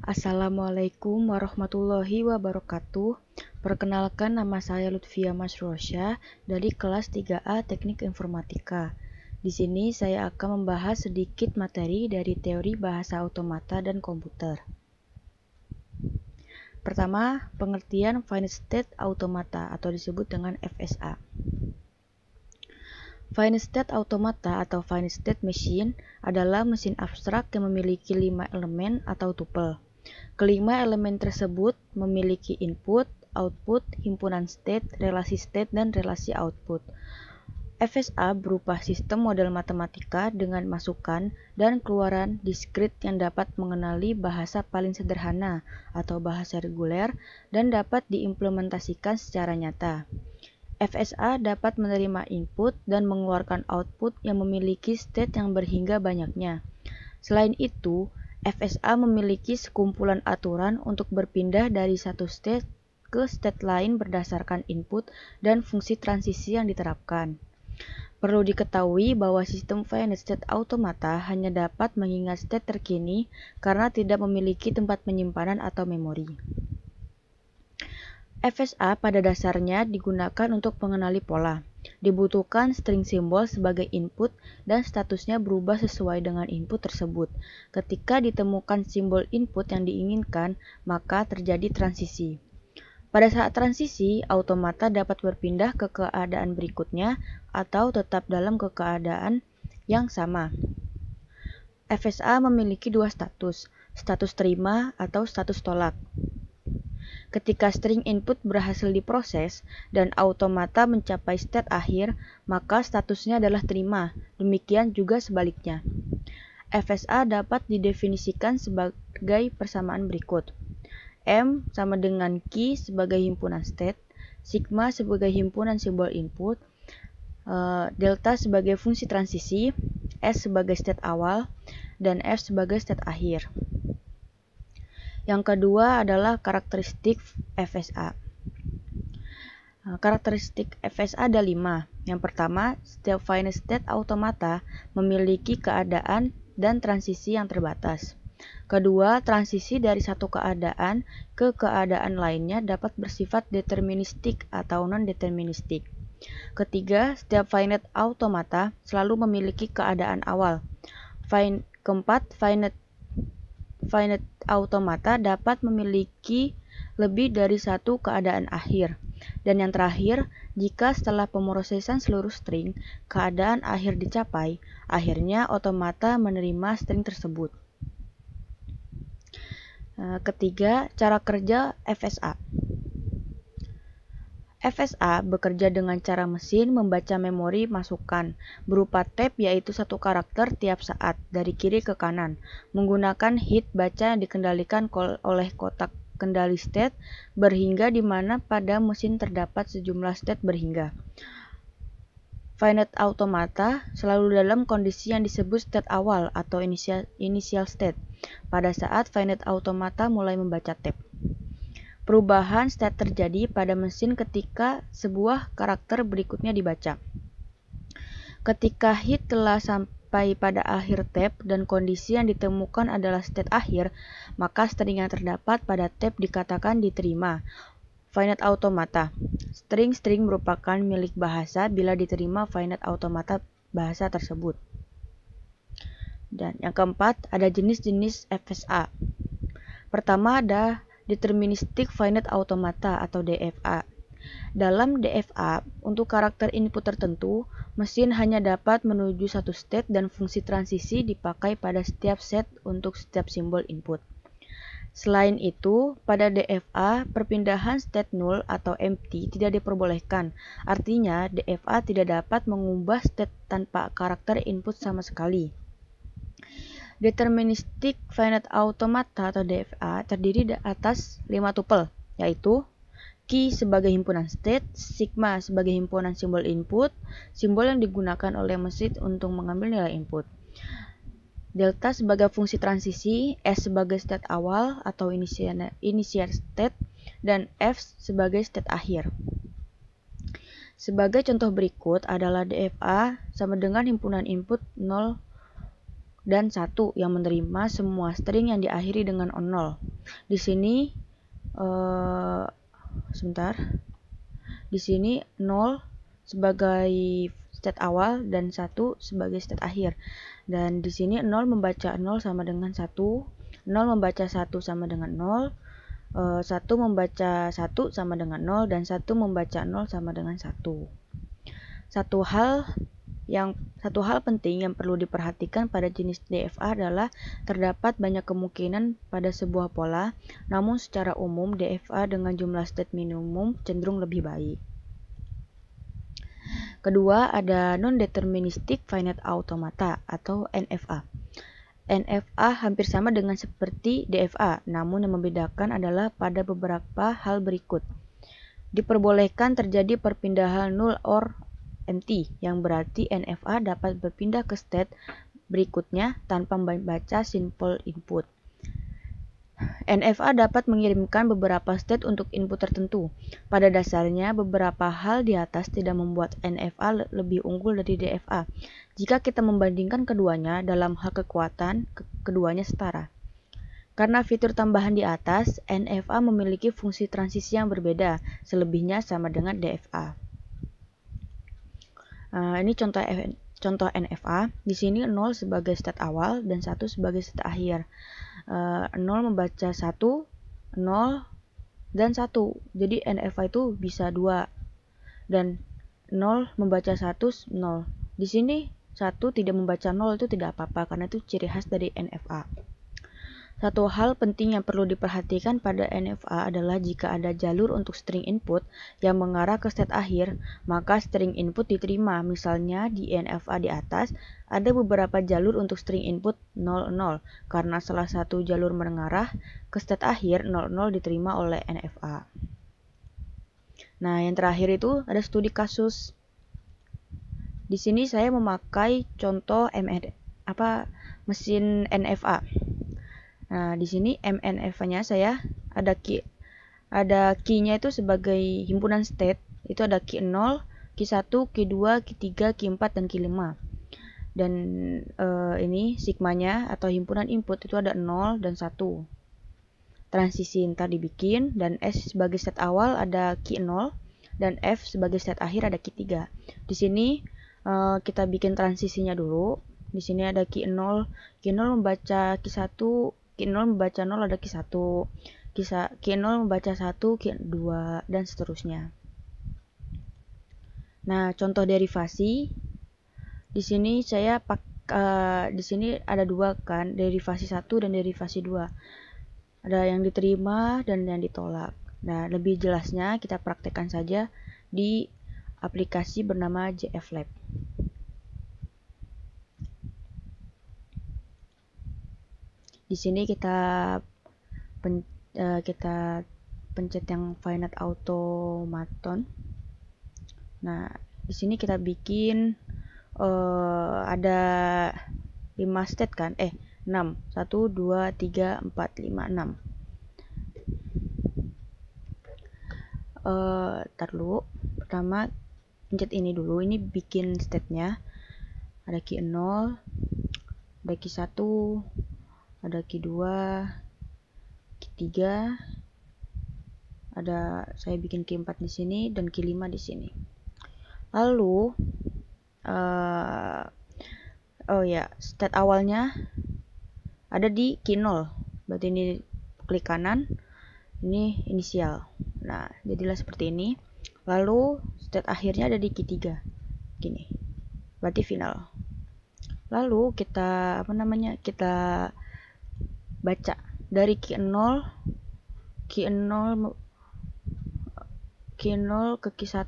Assalamualaikum warahmatullahi wabarakatuh. Perkenalkan, nama saya Lutfia Masrosya dari kelas 3A Teknik Informatika. Di sini saya akan membahas sedikit materi dari teori bahasa automata dan komputer. Pertama, pengertian Finite State Automata atau disebut dengan FSA. Finite State Automata atau Finite State Machine adalah mesin abstrak yang memiliki 5 elemen atau tuple. Kelima elemen tersebut memiliki input, output, himpunan state, relasi state, dan relasi output. FSA berupa sistem model matematika dengan masukan dan keluaran diskrit yang dapat mengenali bahasa paling sederhana atau bahasa reguler dan dapat diimplementasikan secara nyata. FSA dapat menerima input dan mengeluarkan output yang memiliki state yang berhingga banyaknya. Selain itu, FSA memiliki sekumpulan aturan untuk berpindah dari satu state ke state lain berdasarkan input dan fungsi transisi yang diterapkan. Perlu diketahui bahwa sistem Finite State Automata hanya dapat mengingat state terkini karena tidak memiliki tempat penyimpanan atau memori. FSA pada dasarnya digunakan untuk mengenali pola. Dibutuhkan string simbol sebagai input dan statusnya berubah sesuai dengan input tersebut. Ketika ditemukan simbol input yang diinginkan, maka terjadi transisi. Pada saat transisi, automata dapat berpindah ke keadaan berikutnya atau tetap dalam keadaan yang sama. FSA memiliki dua status, status terima atau status tolak. Ketika string input berhasil diproses dan automata mencapai state akhir, maka statusnya adalah terima, demikian juga sebaliknya. FSA dapat didefinisikan sebagai persamaan berikut. M sama dengan Q sebagai himpunan state, sigma sebagai himpunan simbol input, delta sebagai fungsi transisi, S sebagai state awal, dan F sebagai state akhir. Yang kedua adalah karakteristik FSA. Karakteristik FSA ada 5. Yang pertama, setiap finite state automata memiliki keadaan dan transisi yang terbatas. Kedua, transisi dari satu keadaan ke keadaan lainnya dapat bersifat deterministik atau non-deterministik. Ketiga, setiap finite automata selalu memiliki keadaan awal. Keempat, finite automata dapat memiliki lebih dari satu keadaan akhir. Dan yang terakhir, jika setelah pemrosesan seluruh string, keadaan akhir dicapai, akhirnya automata menerima string tersebut. Ketiga, cara kerja FSA. FSA bekerja dengan cara mesin membaca memori masukan berupa tab, yaitu satu karakter tiap saat dari kiri ke kanan, menggunakan hit baca yang dikendalikan oleh kotak kendali state berhingga di mana pada mesin terdapat sejumlah state berhingga. Finite automata selalu dalam kondisi yang disebut state awal atau initial state pada saat finite automata mulai membaca tab. Perubahan state terjadi pada mesin ketika sebuah karakter berikutnya dibaca. Ketika hit telah sampai pada akhir tab dan kondisi yang ditemukan adalah state akhir, maka string yang terdapat pada tab dikatakan diterima. Finite automata. String-string merupakan milik bahasa bila diterima finite automata bahasa tersebut. Dan yang keempat, ada jenis-jenis FSA. Pertama ada Deterministic Finite Automata atau DFA. Dalam DFA, untuk karakter input tertentu, mesin hanya dapat menuju satu state dan fungsi transisi dipakai pada setiap set untuk setiap simbol input. Selain itu, pada DFA, perpindahan state null atau empty tidak diperbolehkan. Artinya, DFA tidak dapat mengubah state tanpa karakter input sama sekali. Deterministic Finite Automata atau DFA terdiri atas 5 tuple, yaitu Q sebagai himpunan state, sigma sebagai himpunan simbol input, simbol yang digunakan oleh mesin untuk mengambil nilai input, delta sebagai fungsi transisi, S sebagai state awal atau initial state, dan F sebagai state akhir. Sebagai contoh berikut adalah DFA sama dengan himpunan input 0 dan 1 yang menerima semua string yang diakhiri dengan 0. Di sini Di sini 0 sebagai state awal dan 1 sebagai state akhir. Dan di sini 0 membaca 0 sama dengan 1, 0 membaca 1 sama dengan 0, 1 membaca 1 sama dengan 0, dan 1 membaca 0 sama dengan 1. Satu hal penting yang perlu diperhatikan pada jenis DFA adalah terdapat banyak kemungkinan pada sebuah pola, namun secara umum DFA dengan jumlah state minimum cenderung lebih baik. Kedua, ada non-deterministic finite automata atau NFA. NFA hampir sama dengan seperti DFA, namun yang membedakan adalah pada beberapa hal berikut. Diperbolehkan terjadi perpindahan null or empty, yang berarti NFA dapat berpindah ke state berikutnya tanpa membaca simple input. NFA dapat mengirimkan beberapa state untuk input tertentu. Pada dasarnya, beberapa hal di atas tidak membuat NFA lebih unggul dari DFA. Jika kita membandingkan keduanya dalam hal kekuatan, keduanya setara. Karena fitur tambahan di atas, NFA memiliki fungsi transisi yang berbeda, selebihnya sama dengan DFA. Ini contoh NFA. Di sini 0 sebagai state awal dan 1 sebagai state akhir. 0 membaca 1, 0, dan 1. Jadi NFA itu bisa 2. Dan 0 membaca 1, 0. Di sini 1 tidak membaca 0 itu tidak apa-apa karena itu ciri khas dari NFA. Satu hal penting yang perlu diperhatikan pada NFA adalah jika ada jalur untuk string input yang mengarah ke state akhir, maka string input diterima. Misalnya di NFA di atas, ada beberapa jalur untuk string input 00, karena salah satu jalur mengarah ke state akhir 00 diterima oleh NFA. Nah, yang terakhir itu ada studi kasus. Di sini saya memakai contoh mesin NFA. Nah, di sini MNF-nya saya ada key-nya itu sebagai himpunan state, itu ada key 0, key 1, key 2, key 3, key 4, dan key 5. Dan ini sigmanya atau himpunan input itu ada 0 dan 1. Transisi ntar dibikin, dan S sebagai state awal ada key 0, dan F sebagai state akhir ada key 3. Di sini kita bikin transisinya dulu. Di sini ada key 0 membaca key 1, key 0 membaca 0 ada key 1, key 0 membaca 1, key 2, dan seterusnya. Nah, contoh derivasi. Di sini saya di sini ada dua kan, derivasi 1 dan derivasi 2. Ada yang diterima dan yang ditolak. Nah, lebih jelasnya kita praktekkan saja di aplikasi bernama JFLab. Di sini kita pencet yang finite automaton. Nah, di sini kita bikin ada 5 state kan? 6. 1, 2, 3, 4, 5, 6. Ntar dulu. Pertama pencet ini dulu. Ini bikin state-nya. Ada key 0, ada key 1, ada key 2, key 3, ada saya bikin key 4 di sini dan key 5 di sini. Lalu state awalnya ada di key 0. Berarti ini klik kanan, ini inisial. Nah, jadilah seperti ini. Lalu state akhirnya ada di key 3. Gini. Berarti final. Lalu kita kita baca dari key 0 ke key 1.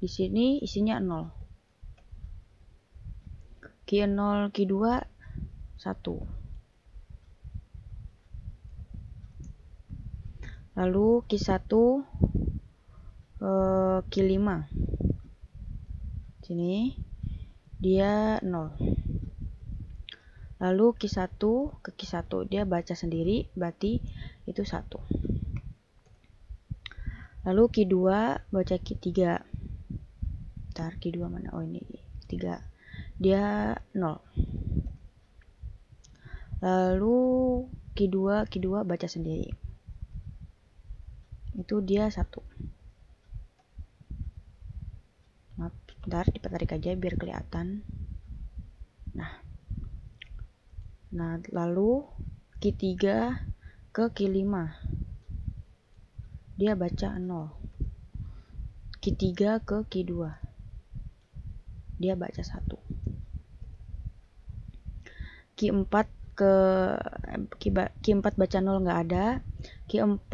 Di sini isinya 0. Key 0, key 2, 1. Lalu key 1, key 5. Sini dia 0. Lalu key 1 ke key 1 dia baca sendiri, berarti itu 1. Lalu key 2 baca key 3. Ntar key 2 mana? Oh, ini 3. dia 0. Lalu Q2 baca sendiri. Itu dia 1. Maaf, bentar ditarik aja biar kelihatan. Nah, lalu Q3 ke Q5. Dia baca 0. Q3 ke Q2. Dia baca 1. Q4 baca 0 nggak ada. Q4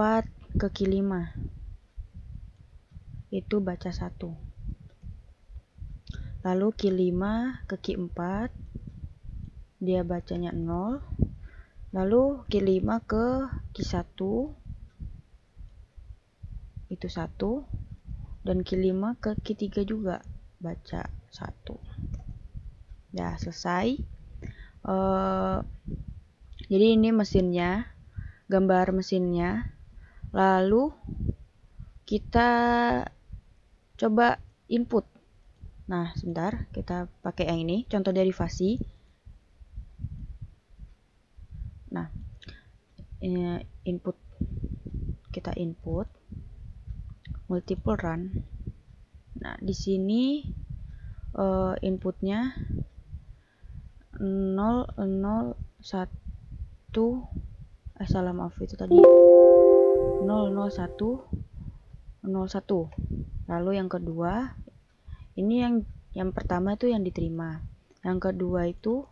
ke Q5 itu baca 1. Lalu Q5 ke Q4 dia bacanya 0. Lalu Q5 ke Q1 itu 1. Dan Q5 ke Q3 juga baca 1. Ya, selesai. Jadi ini mesinnya, gambar mesinnya. Lalu kita coba input. Nah, sebentar, kita pakai yang ini, contoh derivasi. Nah, input, kita input multiple run. Nah, di sini inputnya 0, 0, 1, salah maaf, itu tadi 0, 0, 1, 0, 1. Lalu yang kedua, ini yang pertama itu yang diterima, yang kedua itu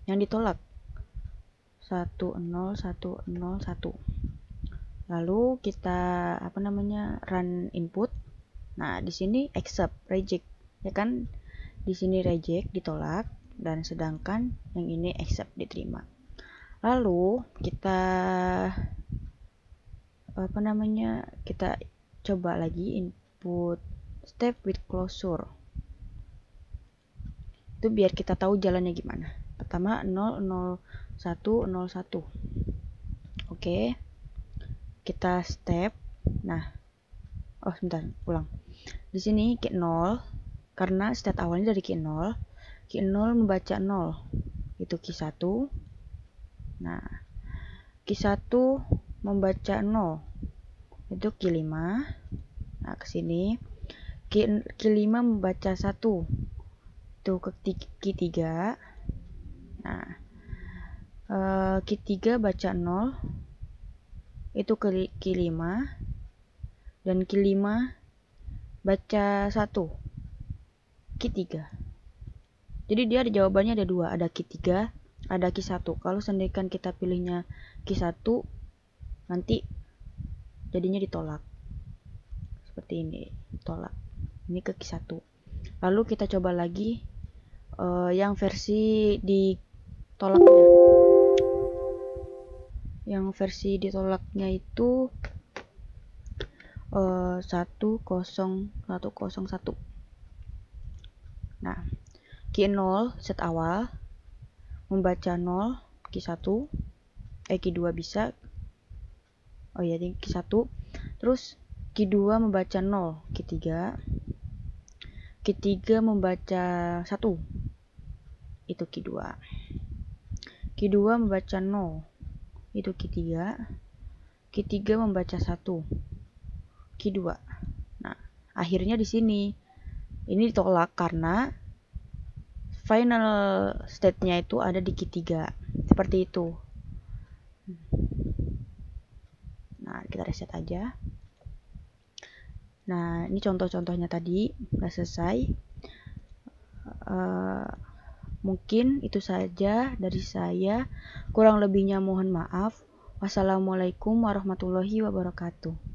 yang ditolak, 1, 0, 1, 0, 1. Lalu kita run input. Nah, di sini accept, reject, ya kan? Di sini reject, ditolak, dan sedangkan yang ini accept, diterima. Lalu kita kita coba lagi input step with closure. Itu biar kita tahu jalannya gimana. Pertama 0, 0, 1, 0, 1. Oke. Kita step. Nah, sebentar, ulang. Di sini Q 0 karena state awalnya dari Q 0. Q 0 membaca 0. Itu Q1. Nah, Q1 membaca 0. Itu Q5. Nah, ke sini Q5 membaca 1. Itu ke Q3. Nah, Q3 baca 0. Itu ke Q5. Dan Q5 baca 1. Q3. Jadi dia ada jawabannya ada 2. Ada Q3, ada Q1. Kalau seandainya kita pilihnya Q1, nanti jadinya ditolak. Seperti ini, tolak. Ini ke Q1. Lalu kita coba lagi yang versi ditolaknya. Yang versi ditolaknya itu 10101. Nah, Q0 set awal membaca 0, Q1, Q2 bisa. Ini Q1. Terus Q2 membaca 0, Q3. Q3 membaca 1. Itu Q2. Q2 membaca 0. Itu Q3. Q3 membaca 1. Q2. Nah, akhirnya di sini ini ditolak karena final state-nya itu ada di Q3. Seperti itu. Nah, kita reset aja. Nah, ini contoh-contohnya tadi udah selesai. Mungkin itu saja dari saya. Kurang lebihnya mohon maaf. Wassalamualaikum warahmatullahi wabarakatuh.